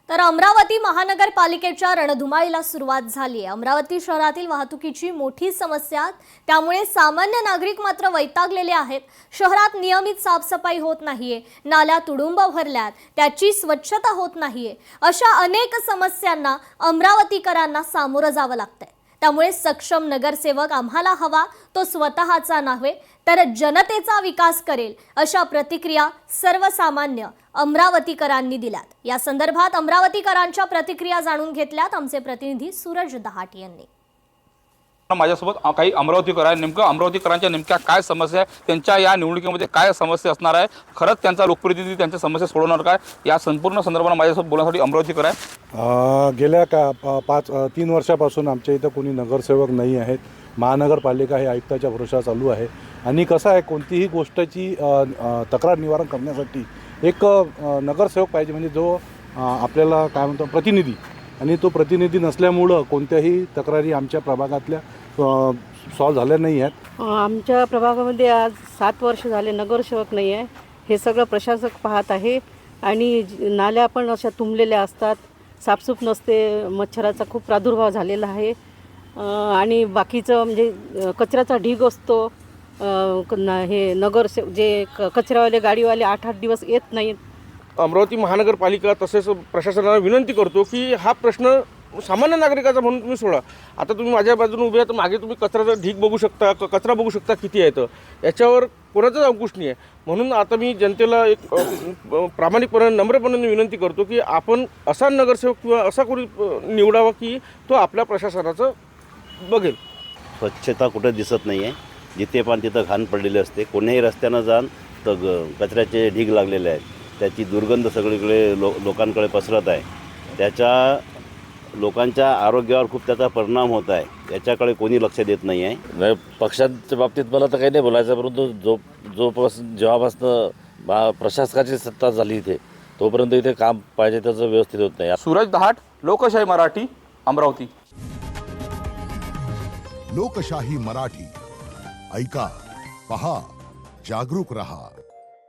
तर अमरावती महानगरपालिकेच्या रणधुमाळीला सुरुवात झाली आहे। अमरावती शहरातील वाहतुकीची मोठी समस्या, त्यामुळे सामान्य नागरिक मात्र वैतागलेले आहेत। शहरात नियमित साफसफाई होत नाहीये, नाल्या तुडुंब भरल्यात, त्याची स्वच्छता होत नाहीये। अशा अनेक समस्यांना अमरावतीकरांना सामोरं जावं लागतंय। त्यामुळे सक्षम नगरसेवक आम्हाला हवा, तो स्वतःचा नव्हे तर जनतेचा विकास करेल, अशा प्रतिक्रिया सर्वसामान्य अमरावतीकरांनी दिल्यात। या संदर्भात अमरावतीकरांच्या प्रतिक्रिया जाणून घेतल्यात आमचे प्रतिनिधी सूरज दहाट यांनी। माझ्यासोबत काही अमरावतीकर आहे। नेमकं अमरावतीकरांच्या नेमक्या काय समस्या आहे, त्यांच्या या निवडणुकीमध्ये काय समस्या असणार आहे, खरंच त्यांचा लोकप्रतिनिधी त्यांच्या समस्या सोडवणार काय, या संपूर्ण संदर्भात माझ्यासोबत बोलण्यासाठी अमरावतीकर आहे। गेल्या 3 वर्षापासून आमच्या इथं कोणी नगरसेवक नाही आहेत। महानगरपालिका हे आयुक्ताच्या भरोशा चालू आहे आणि कसं आहे, कोणतीही गोष्टीची तक्रार निवारण करण्यासाठी एक नगरसेवक पाहिजे, म्हणजे जो आपल्याला काय म्हणतो प्रतिनिधी, आणि तो प्रतिनिधी नसल्यामुळं कोणत्याही तक्रारी आमच्या प्रभागातल्या सॉल्व झाल्या नाही आहेत। आमच्या प्रभागामध्ये आज 7 वर्ष झाले नगरसेवक नाही आहे। हे सगळं प्रशासक पाहत आहे आणि नाल्या पण अशा तुंबलेल्या असतात, साफसूफ नसते, मच्छराचा खूप प्रादुर्भाव झालेला आहे आणि बाकीचं म्हणजे कचऱ्याचा ढीग असतो। हे नगरसेवक जे कचऱ्यावाले गाडीवाले 8-8 दिवस येत नाहीत। अमरावती महानगरपालिका तसेच प्रशासनाला विनंती करतो की हा प्रश्न सामान्य नागरिकाचा म्हणून तुम्ही सोडा। आता तुम्ही माझ्या बाजूने उभे आहात, मागे तुम्ही कचऱ्याचा ढीग बघू शकता, कचरा बघू शकता किती आहे, तर याच्यावर कोणाचाच अंकुश नाही आहे। म्हणून आता मी जनतेला एक प्रामाणिकपणे नम्रपणे विनंती करतो की आपण असा नगरसेवक किंवा असा कोणी निवडावा की तो आपल्या प्रशासनाचं बघेल। स्वच्छता कुठे दिसत नाही आहे, जिथे पण तिथं घाण पडलेली असते। कोणत्याही रस्त्यानं जाण तर कचऱ्याचे ढीग लागलेले आहेत, त्याची दुर्गंध सगळीकडे लोकांकडे पसरत आहे। त्याच्या लोकांच्या आरोग्यावर खूप त्याचा परिणाम होत आहे, याच्याकडे कोणी लक्ष देत नाही आहे। नाही, पक्षांच्या बाबतीत मला तर काही नाही बोलायचं, परंतु जोपासून जेव्हापासून प्रशासकाची सत्ता झाली इथे, तोपर्यंत इथे काम पाहिजे त्याचं व्यवस्थित होत नाही। सूरज दहाट, लोकशाही मराठी, अमरावती। लोकशाही मराठी, ऐका, पहा, जागरूक रहा।